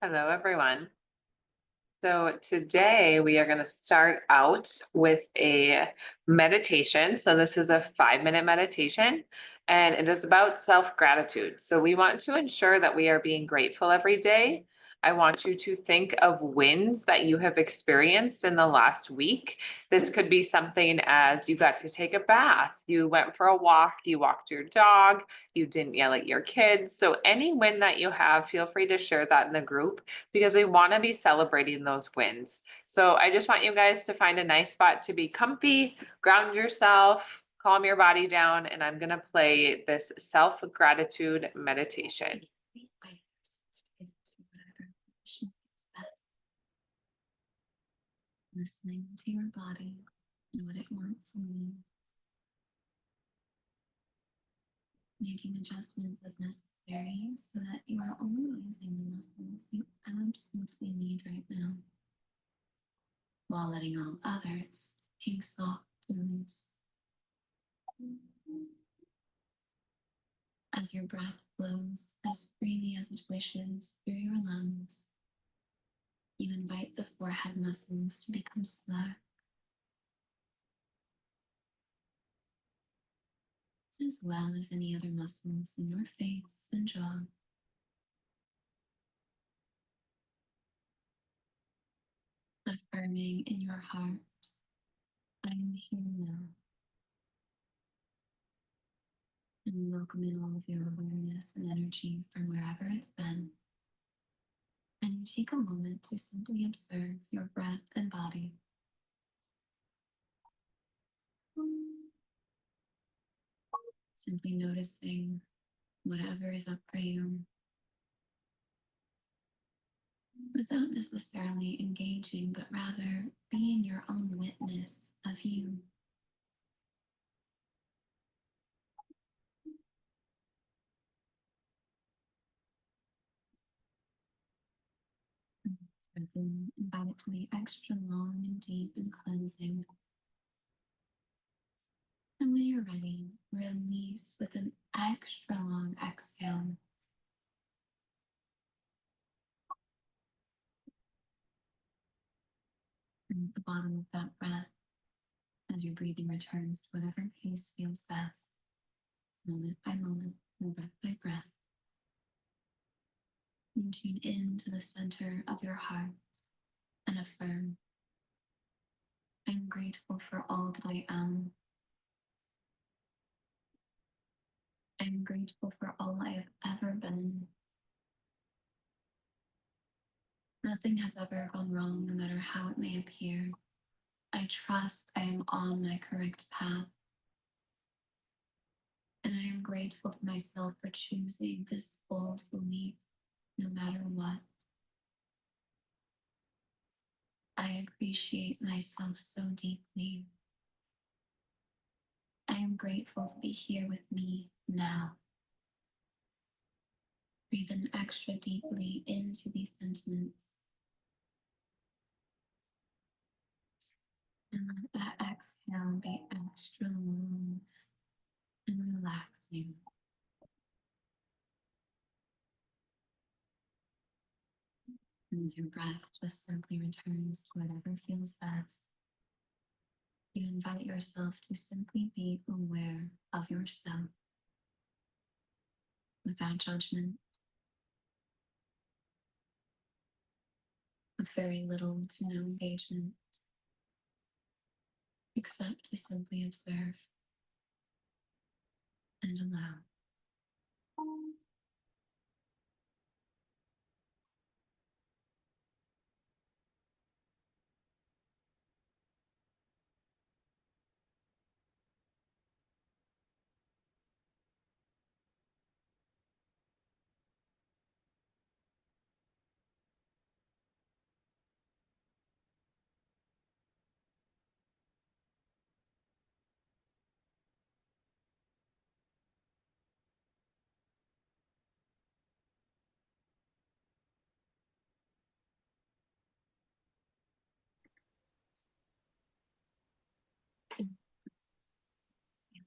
Hello, everyone. So today we are going to start out with a meditation. So this is a 5-minute meditation and it is about self-gratitude. So we want to ensure that we are being grateful every day. I want you to think of wins that you have experienced in the last week. This could be something as you got to take a bath, you went for a walk, you walked your dog, you didn't yell at your kids. So any win that you have, feel free to share that in the group because we want to be celebrating those wins. So I just want you guys to find a nice spot to be comfy, ground yourself, calm your body down, and I'm going to play this self-gratitude meditation. Listening to your body and what it wants and needs, making adjustments as necessary so that you are only using the muscles you absolutely need right now, while letting all others hang soft and loose. As your breath flows as freely as it wishes through your lungs, you invite the forehead muscles to become slack, as well as any other muscles in your face and jaw. Affirming in your heart, I am here now, and welcoming all of your awareness and energy from wherever it's been. And you take a moment to simply observe your breath and body. Simply noticing whatever is up for you without necessarily engaging, but rather being your own witness of you. So then invite it to be extra long and deep and cleansing. And when you're ready, release with an extra long exhale. And at the bottom of that breath, as your breathing returns to whatever pace feels best, moment by moment and breath by breath, you tune in to the center of your heart and affirm, I'm grateful for all that I am. I'm grateful for all I have ever been. Nothing has ever gone wrong, no matter how it may appear. I trust I am on my correct path. And I am grateful to myself for choosing this bold belief, no matter what. I appreciate myself so deeply. I am grateful to be here with me now. Breathe in extra deeply into these sentiments. And let that exhale be extra long and relaxing. And your breath just simply returns to whatever feels best. You invite yourself to simply be aware of yourself without judgment, with very little to no engagement, except to simply observe and allow.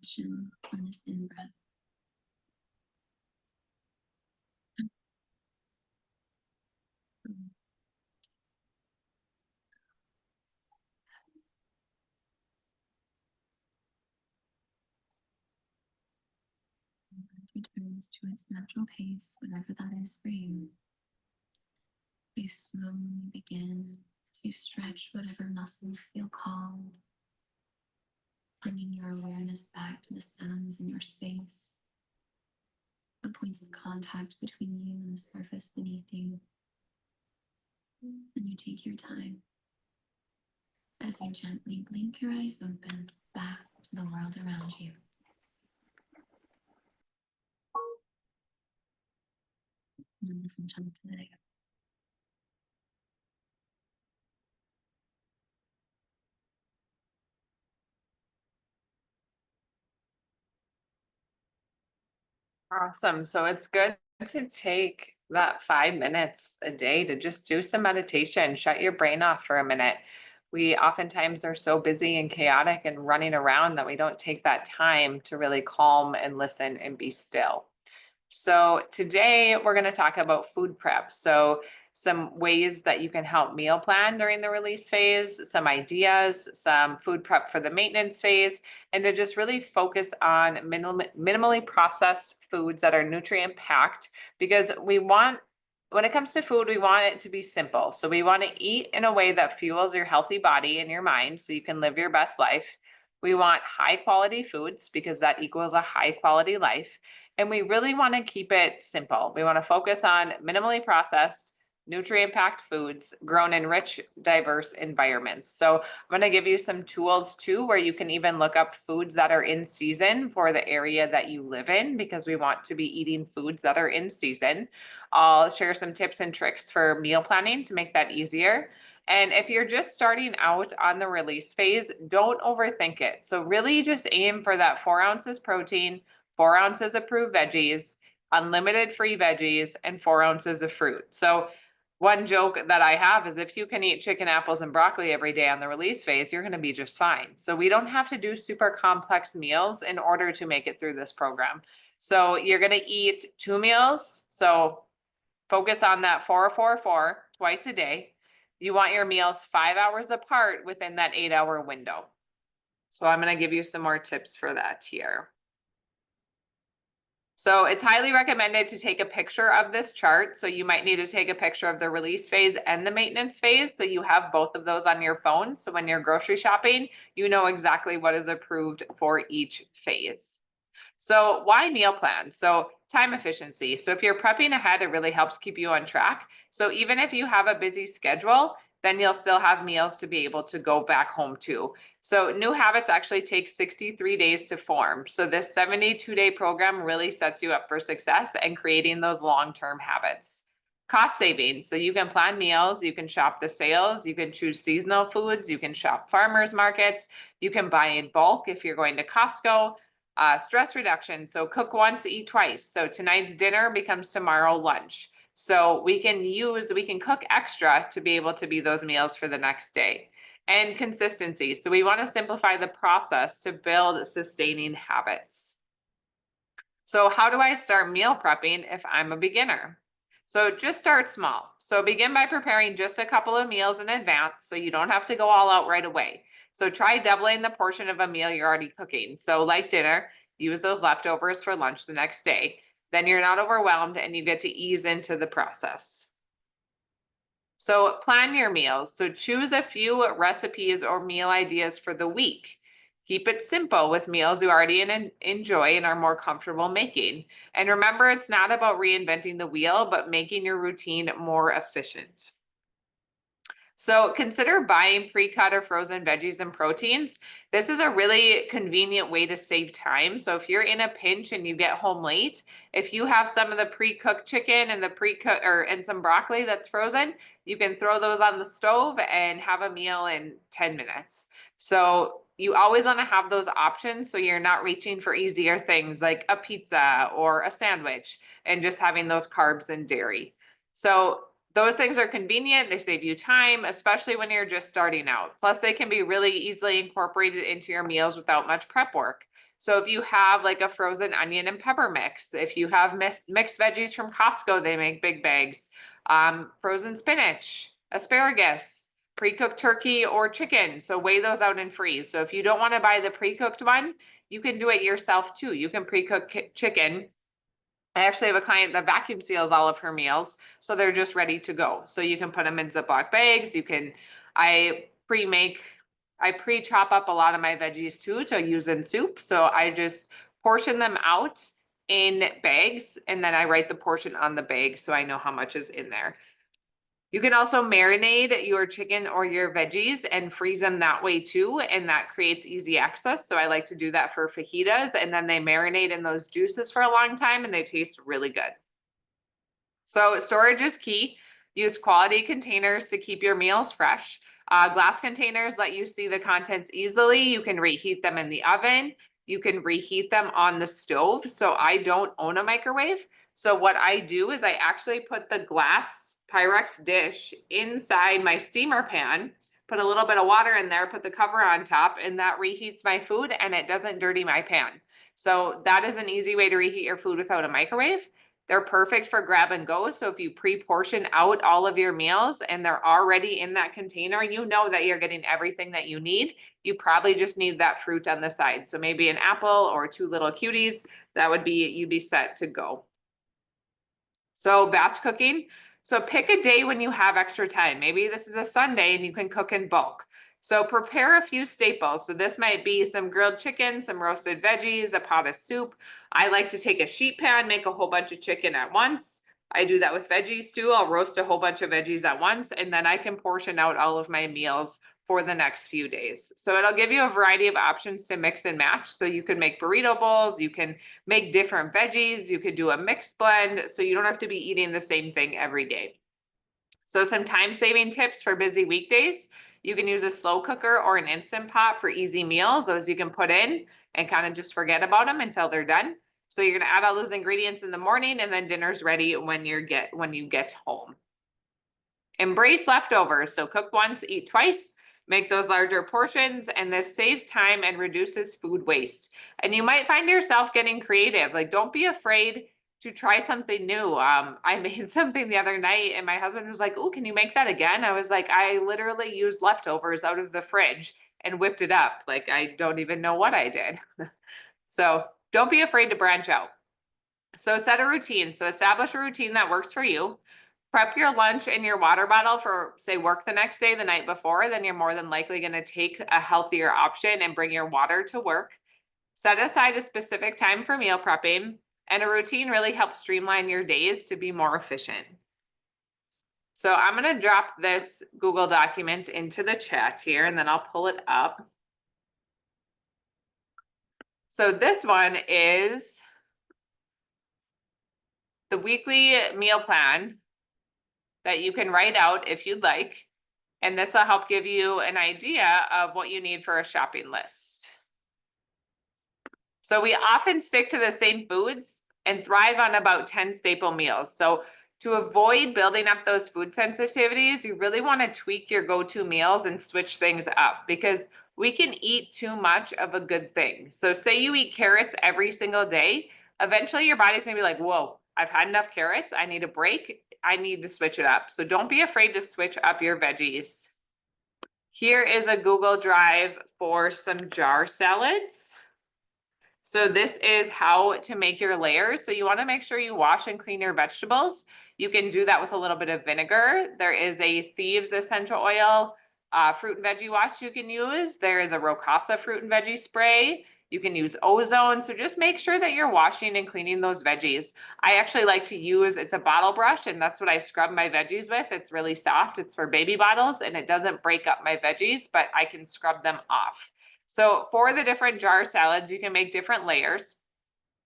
Expansion on this in breath. returns to its natural pace, whatever that is for you. You slowly begin to stretch whatever muscles feel called, bringing your awareness back to the sounds in your space, the points of contact between you and the surface beneath you. And you take your time as you gently blink your eyes open back to the world around you. Wonderful job today. Awesome. So it's good to take that 5 minutes a day to just do some meditation, shut your brain off for a minute. We oftentimes are so busy and chaotic and running around that we don't take that time to really calm and listen and be still. So today we're going to talk about food prep. So some ways that you can help meal plan during the release phase, some ideas, some food prep for the maintenance phase, and to just really focus on minimally processed foods that are nutrient packed, because when it comes to food, we want it to be simple. So we want to eat in a way that fuels your healthy body and your mind so you can live your best life. We want high quality foods because that equals a high quality life. And we really want to keep it simple. We want to focus on minimally processed, nutrient-packed foods grown in rich, diverse environments. So I'm going to give you some tools too, where you can even look up foods that are in season for the area that you live in, because we want to be eating foods that are in season. I'll share some tips and tricks for meal planning to make that easier. And if you're just starting out on the release phase, don't overthink it. So really just aim for that 4 ounces protein, 4 ounces approved veggies, unlimited free veggies, and 4 ounces of fruit. So one joke that I have is if you can eat chicken, apples, and broccoli every day on the release phase, you're going to be just fine. So we don't have to do super complex meals in order to make it through this program. So you're going to eat 2 meals. So focus on that 4-4-4 twice a day. You want your meals 5 hours apart within that 8-hour window. So I'm going to give you some more tips for that here. So it's highly recommended to take a picture of this chart. So you might need to take a picture of the release phase and the maintenance phase. So you have both of those on your phone. So when you're grocery shopping, you know exactly what is approved for each phase. So why meal plan? So time efficiency. So if you're prepping ahead, it really helps keep you on track. So even if you have a busy schedule, then you'll still have meals to be able to go back home to. So new habits actually take 63 days to form. So this 72-day program really sets you up for success and creating those long-term habits. Cost savings. So you can plan meals, you can shop the sales, you can choose seasonal foods, you can shop farmers markets, you can buy in bulk if you're going to Costco. Stress reduction. So cook once, eat twice. So tonight's dinner becomes tomorrow lunch. So we can cook extra to be able to be those meals for the next day. And consistency. So we want to simplify the process to build sustaining habits. So how do I start meal prepping if I'm a beginner? So just start small. So begin by preparing just a couple of meals in advance so you don't have to go all out right away. So try doubling the portion of a meal you're already cooking. So like dinner, use those leftovers for lunch the next day. Then you're not overwhelmed and you get to ease into the process. So plan your meals. So choose a few recipes or meal ideas for the week. Keep it simple with meals you already enjoy and are more comfortable making. And remember, it's not about reinventing the wheel, but making your routine more efficient. So consider buying pre-cut or frozen veggies and proteins. This is a really convenient way to save time. So if you're in a pinch and you get home late, if you have some of the pre-cooked chicken and the pre-cut and some broccoli that's frozen, you can throw those on the stove and have a meal in 10 minutes. So you always want to have those options so you're not reaching for easier things like a pizza or a sandwich and just having those carbs and dairy. So those things are convenient. They save you time, especially when you're just starting out. Plus, they can be really easily incorporated into your meals without much prep work. So if you have like a frozen onion and pepper mix, if you have mixed veggies from Costco, they make big bags, frozen spinach, asparagus, pre-cooked turkey or chicken. So weigh those out and freeze. So if you don't want to buy the pre-cooked one, you can do it yourself too. You can pre-cook chicken I actually have a client that vacuum seals all of her meals, so they're just ready to go. So you can put them in Ziploc bags. I pre-chop up a lot of my veggies too to use in soup. So I just portion them out in bags and then I write the portion on the bag so I know how much is in there. You can also marinate your chicken or your veggies and freeze them that way too, and that creates easy access. So I like to do that for fajitas, and then they marinate in those juices for a long time and they taste really good. So storage is key. Use quality containers to keep your meals fresh. Glass containers let you see the contents easily. You can reheat them in the oven. You can reheat them on the stove. So I don't own a microwave. So what I do is I actually put the glass Pyrex dish inside my steamer pan, put a little bit of water in there, put the cover on top, and that reheats my food and it doesn't dirty my pan. So that is an easy way to reheat your food without a microwave. They're perfect for grab and go. So if you pre-portion out all of your meals and they're already in that container, you know that you're getting everything that you need. You probably just need that fruit on the side. So maybe an apple or 2 little cuties, you'd be set to go. So batch cooking. So pick a day when you have extra time. Maybe this is a Sunday and you can cook in bulk. So prepare a few staples. So this might be some grilled chicken, some roasted veggies, a pot of soup. I like to take a sheet pan, make a whole bunch of chicken at once. I do that with veggies too. I'll roast a whole bunch of veggies at once, and then I can portion out all of my meals for the next few days. So it'll give you a variety of options to mix and match. So you can make burrito bowls, you can make different veggies, you could do a mixed blend, so you don't have to be eating the same thing every day. So some time saving tips for busy weekdays. You can use a slow cooker or an Instant Pot for easy meals. Those you can put in and kind of just forget about them until they're done. So you're gonna add all those ingredients in the morning and then dinner's ready when you get home. Embrace leftovers. So cook once, eat twice. Make those larger portions, and this saves time and reduces food waste. And you might find yourself getting creative. Like, don't be afraid to try something new. I made something the other night and my husband was like, "Oh, can you make that again?" I was like, "I literally used leftovers out of the fridge and whipped it up. Like, I don't even know what I did." So don't be afraid to branch out. So set a routine. So establish a routine that works for you. Prep your lunch and your water bottle for, say, work the next day, the night before, then you're more than likely going to take a healthier option and bring your water to work. Set aside a specific time for meal prepping, and a routine really helps streamline your days to be more efficient. So I'm going to drop this Google document into the chat here, and then I'll pull it up. So this one is the weekly meal plan that you can write out if you'd like. And this will help give you an idea of what you need for a shopping list. So we often stick to the same foods and thrive on about 10 staple meals. So to avoid building up those food sensitivities, you really want to tweak your go-to meals and switch things up, because we can eat too much of a good thing. So say you eat carrots every single day, eventually your body's gonna be like, whoa, I've had enough carrots. I need a break. I need to switch it up. So don't be afraid to switch up your veggies. Here is a Google Drive for some jar salads. So this is how to make your layers. So you want to make sure you wash and clean your vegetables. You can do that with a little bit of vinegar. There is a Thieves essential oil fruit and veggie wash you can use. There is a Rocasa fruit and veggie spray. You can use ozone. So just make sure that you're washing and cleaning those veggies. I actually like to use, it's a bottle brush, and that's what I scrub my veggies with. It's really soft. It's for baby bottles and it doesn't break up my veggies, but I can scrub them off. So for the different jar salads, you can make different layers.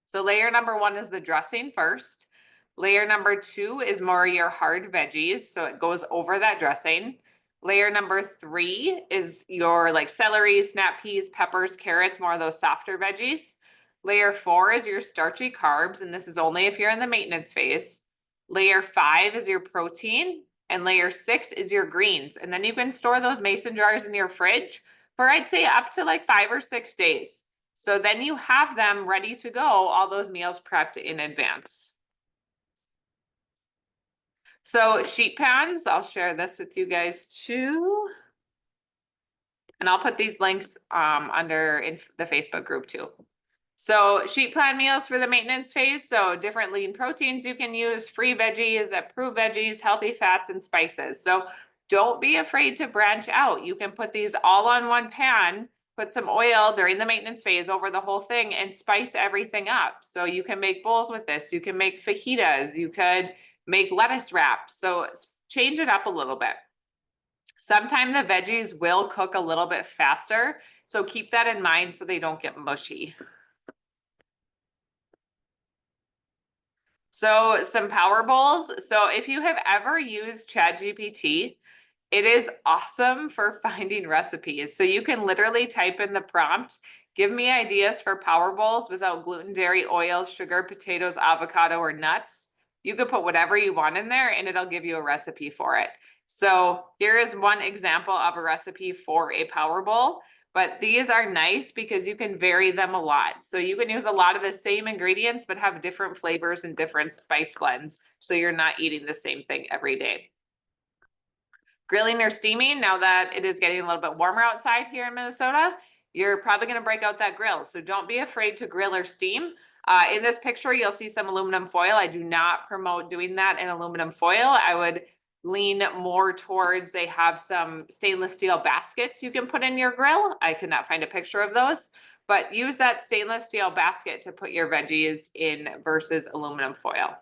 So layer number 1 is the dressing first. Layer number 2 is more your hard veggies, so it goes over that dressing. Layer number 3 is your like celery, snap peas, peppers, carrots, more of those softer veggies. Layer 4 is your starchy carbs, and this is only if you're in the maintenance phase. Layer 5 is your protein, and layer 6 is your greens. And then you can store those mason jars in your fridge for, I'd say, up to like 5 or 6 days. So then you have them ready to go, all those meals prepped in advance. So sheet pans, I'll share this with you guys too. And I'll put these links under in the Facebook group too. So sheet plan meals for the maintenance phase. So different lean proteins you can use, free veggies, approved veggies, healthy fats and spices. So don't be afraid to branch out. You can put these all on one pan, put some oil during the maintenance phase over the whole thing and spice everything up. So you can make bowls with this. You can make fajitas. You could make lettuce wraps. So change it up a little bit. Sometimes the veggies will cook a little bit faster. So keep that in mind so they don't get mushy. So some power bowls. So if you have ever used ChatGPT, it is awesome for finding recipes. So you can literally type in the prompt, give me ideas for power bowls without gluten, dairy, oil, sugar, potatoes, avocado, or nuts. You could put whatever you want in there and it'll give you a recipe for it. So here is one example of a recipe for a power bowl. But these are nice because you can vary them a lot. So you can use a lot of the same ingredients, but have different flavors and different spice blends. So you're not eating the same thing every day. Grilling or steaming, now that it is getting a little bit warmer outside here in Minnesota, you're probably gonna break out that grill. So don't be afraid to grill or steam. In this picture, you'll see some aluminum foil. I do not promote doing that in aluminum foil. I would lean more towards, they have some stainless steel baskets you can put in your grill. I could not find a picture of those, but use that stainless steel basket to put your veggies in versus aluminum foil.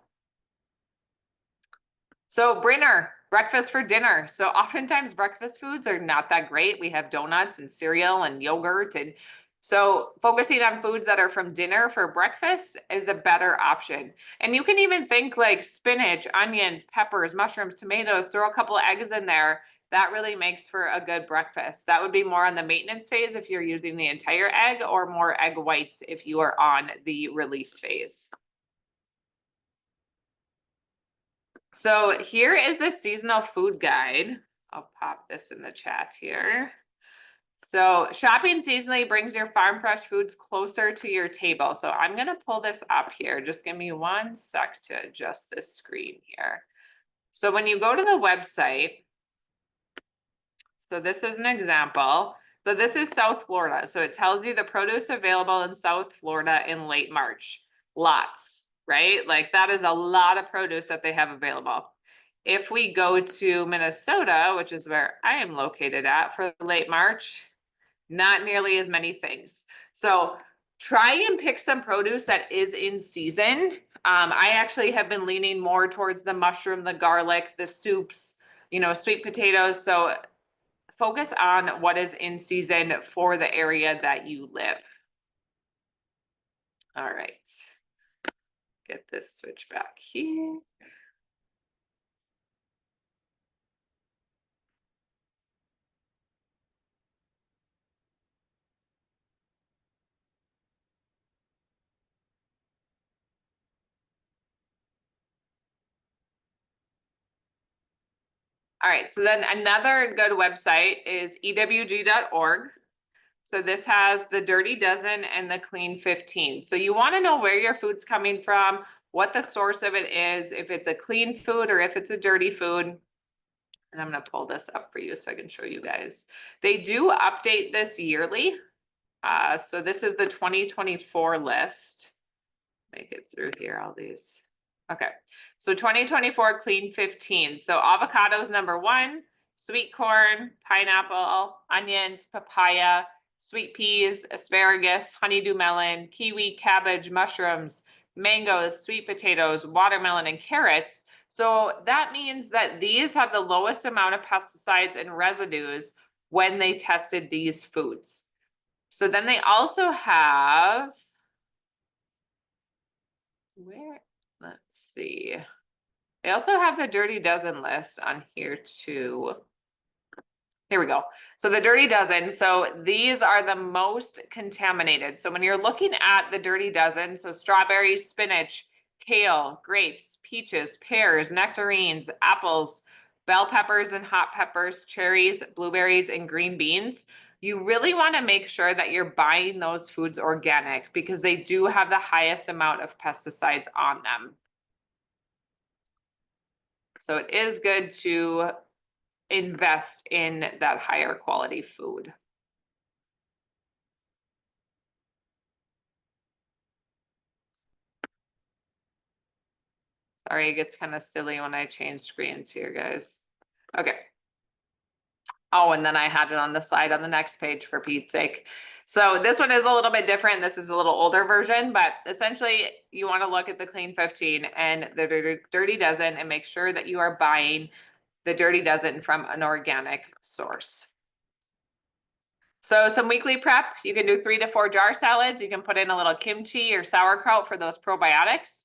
So Brinner, breakfast for dinner. So oftentimes breakfast foods are not that great. We have donuts and cereal and yogurt. And so focusing on foods that are from dinner for breakfast is a better option. And you can even think like spinach, onions, peppers, mushrooms, tomatoes, throw a couple of eggs in there. That really makes for a good breakfast. That would be more on the maintenance phase if you're using the entire egg, or more egg whites if you are on the release phase. So here is the seasonal food guide. I'll pop this in the chat here. So shopping seasonally brings your farm fresh foods closer to your table. So I'm gonna pull this up here. Just give me one sec to adjust this screen here. So when you go to the website, so this is an example. So this is South Florida. So it tells you the produce available in South Florida in late March. Lots, right? Like that is a lot of produce that they have available. If we go to Minnesota, which is where I am located at for late March, not nearly as many things. So try and pick some produce that is in season. I actually have been leaning more towards the mushroom, the garlic, the soups, sweet potatoes. So focus on what is in season for the area that you live. All right. Get this switch back here. All right, so then another good website is ewg.org. So this has the Dirty Dozen and the Clean 15. So you want to know where your food's coming from, what the source of it is, if it's a clean food or if it's a dirty food. And I'm going to pull this up for you so I can show you guys. They do update this yearly. So this is the 2024 list. Make it through here, all these. Okay, so 2024 Clean 15. So avocados #1, sweet corn, pineapple, onions, papaya, sweet peas, asparagus, honeydew melon, kiwi, cabbage, mushrooms, mangoes, sweet potatoes, watermelon, and carrots. So that means that these have the lowest amount of pesticides and residues when they tested these foods. So then they also have, let's see. They also have the Dirty Dozen list on here too. Here we go. So the Dirty Dozen. So these are the most contaminated. So when you're looking at the Dirty Dozen, so strawberries, spinach, kale, grapes, peaches, pears, nectarines, apples, bell peppers and hot peppers, cherries, blueberries, and green beans, you really want to make sure that you're buying those foods organic because they do have the highest amount of pesticides on them. So it is good to invest in that higher quality food. Sorry, it gets kind of silly when I change screens here, guys. Okay. Oh, and then I had it on the slide on the next page for Pete's sake. So this one is a little bit different. This is a little older version, but essentially you want to look at the Clean 15 and the Dirty Dozen and make sure that you are buying the Dirty Dozen from an organic source. So some weekly prep, you can do 3 to 4 jar salads. You can put in a little kimchi or sauerkraut for those probiotics.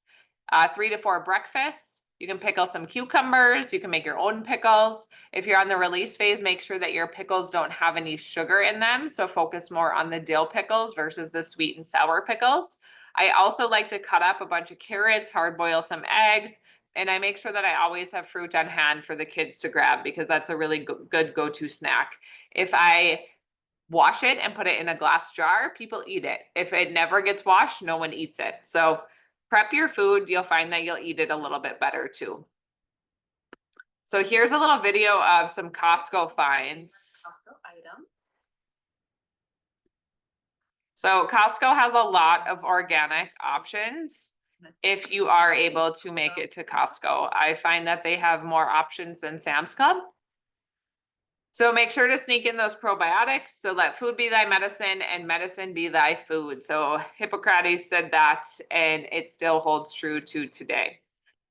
3 to 4 breakfasts. You can pickle some cucumbers. You can make your own pickles. If you're on the release phase, make sure that your pickles don't have any sugar in them. So focus more on the dill pickles versus the sweet and sour pickles. I also like to cut up a bunch of carrots, hard boil some eggs, and I make sure that I always have fruit on hand for the kids to grab because that's a really good go-to snack. If I wash it and put it in a glass jar, people eat it. If it never gets washed, no one eats it. So prep your food, you'll find that you'll eat it a little bit better too. So here's a little video of some Costco finds. Costco items. So Costco has a lot of organic options if you are able to make it to Costco. I find that they have more options than Sam's Club. So make sure to sneak in those probiotics. So let food be thy medicine and medicine be thy food. So Hippocrates said that, and it still holds true to today.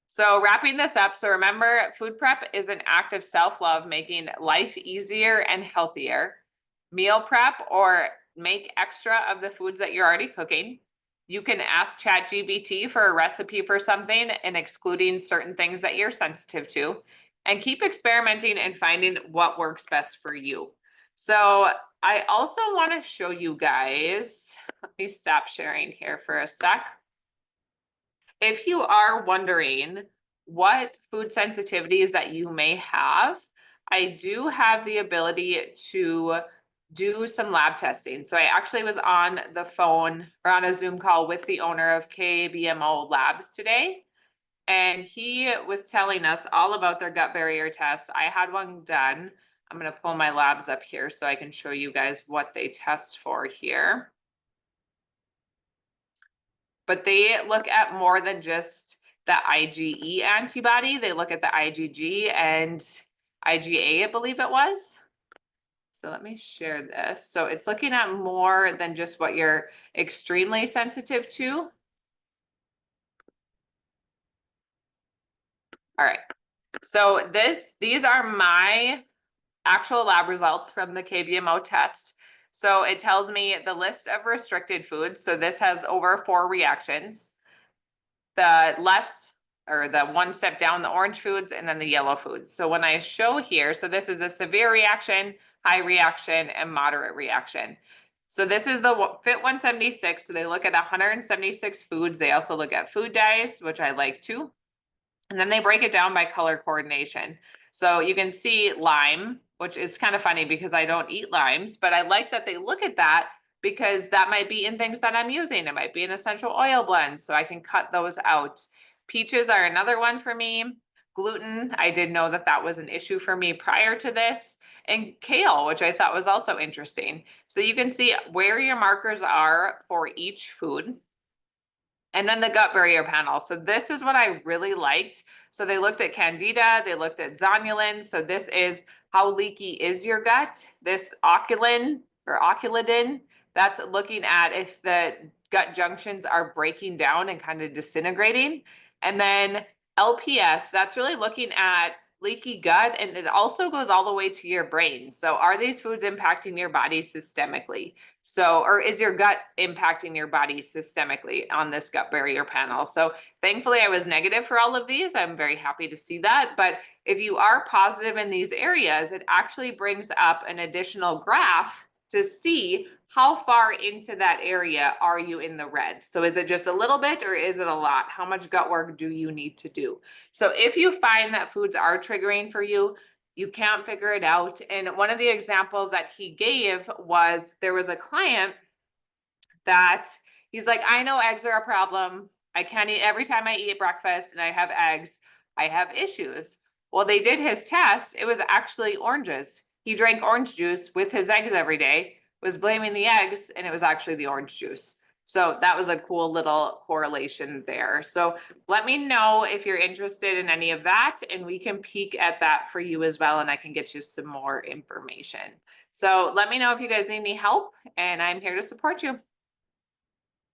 So wrapping this up, so remember, food prep is an act of self-love, making life easier and healthier. Meal prep, or make extra of the foods that you're already cooking. You can ask ChatGPT for a recipe for something and excluding certain things that you're sensitive to. And keep experimenting and finding what works best for you. So I also want to show you guys, let me stop sharing here for a sec. If you are wondering what food sensitivities that you may have, I do have the ability to do some lab testing. So I actually was on the phone or on a Zoom call with the owner of KBMO Labs today. And he was telling us all about their gut barrier tests. I had one done. I'm going to pull my labs up here so I can show you guys what they test for here. But they look at more than just the IgE antibody. They look at the IgG and IgA, I believe it was. So let me share this. So it's looking at more than just what you're extremely sensitive to. All right, so these are my actual lab results from the KBMO test. So it tells me the list of restricted foods. So this has over 4 reactions. The less, or the one step down, the orange foods, and then the yellow foods. So when I show here, so this is a severe reaction, high reaction, and moderate reaction. So this is the Fit 176. So they look at 176 foods. They also look at food dyes, which I like too. And then they break it down by color coordination. So you can see lime, which is kind of funny because I don't eat limes, but I like that they look at that because that might be in things that I'm using. It might be an essential oil blend, so I can cut those out. Peaches are another one for me. Gluten, I did know that that was an issue for me prior to this. And kale, which I thought was also interesting. So you can see where your markers are for each food. And then the gut barrier panel. So this is what I really liked. So they looked at Candida, they looked at zonulin. So this is how leaky is your gut. This oculin or oculidin, that's looking at if the gut junctions are breaking down and kind of disintegrating. And then LPS, that's really looking at leaky gut, and it also goes all the way to your brain. So are these foods impacting your body systemically? So, or is your gut impacting your body systemically on this gut barrier panel? So thankfully I was negative for all of these. I'm very happy to see that. But if you are positive in these areas, it actually brings up an additional graph to see how far into that area are you in the red. So is it just a little bit or is it a lot? How much gut work do you need to do? So if you find that foods are triggering for you, you can't figure it out. And one of the examples that he gave was there was a client that he's like, I know eggs are a problem. I can't eat every time I eat breakfast and I have eggs, I have issues. Well, they did his test. It was actually oranges. He drank orange juice with his eggs every day, was blaming the eggs, and it was actually the orange juice. So that was a cool little correlation there. So let me know if you're interested in any of that, and we can peek at that for you as well, and I can get you some more information. So let me know if you guys need any help, and I'm here to support you.